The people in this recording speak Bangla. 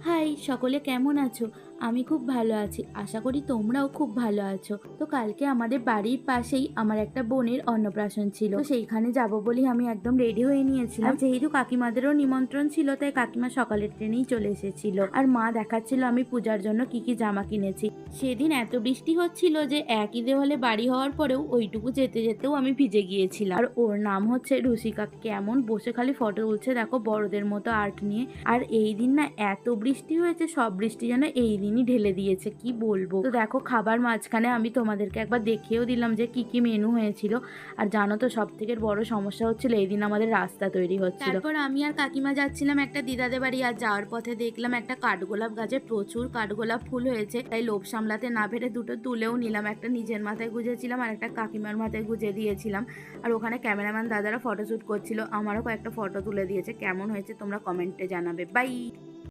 হাই, সকলে কেমন আছো? আমি খুব ভালো আছি। আশা করি তোমরাও খুব ভালো আছো। তো কালকে আমাদের বাড়ির পাশেই আমার একটা বোনের অন্নপ্রাশন ছিল। তো সেইখানে যাব বলেই আমি একদম রেডি হয়ে নিয়েছিলাম। আর যেহেতু কাকিমাদেরও নিমন্ত্রণ ছিল, তাই কাকিমা সকালের ট্রেনেই চলে এসেছিল। আর মা দেখাচ্ছিল আমি পূজার জন্য কি কি জামা কিনেছি। সেদিন এত বৃষ্টি হচ্ছিল যে একই দেওয়ালে বাড়ি হওয়ার পরেও ওইটুকু যেতে যেতেও আমি ভিজে গিয়েছিলাম। আর ওর নাম হচ্ছে রুশিকা। কেমন বসে খালি ফটো তুলছে দেখো, বড়দের মতো আর্ট নিয়ে। আর এই দিন না এত বৃষ্টি হয়েছে, সব বৃষ্টি যেন এই দিনই ঢেলে দিয়েছে, কি বলবো। তো দেখো, খাবার মাঝখানে আমি তোমাদেরকে একবার দেখিয়েও দিলাম যে কি কি মেনু হয়েছিল। আর জানো তো, সব থেকে বড় সমস্যা হচ্ছিল এই দিন আমাদের রাস্তা তৈরি হচ্ছিল। তারপর আমি আর কাকিমা যাচ্ছিলাম একটা দিদাদের বাড়ি, আর যাওয়ার পথে দেখলাম একটা কাঠগোলাপ গাছে প্রচুর কাঠগোলাপ ফুল হয়েছে, তাই লোভ সামলাতে না পেরে দুটো তুলেও নিলাম। একটা নিজের মাথায় গুজেছিলাম আর একটা কাকিমার মাথায় গুজে দিয়েছিলাম। আর ওখানে ক্যামেরাম্যান দাদারা ফটোশ্যুট করছিল, আমারও কয়েকটা ফটো তুলে দিয়েছে। কেমন হয়েছে তোমরা কমেন্টে জানাবে। বাই।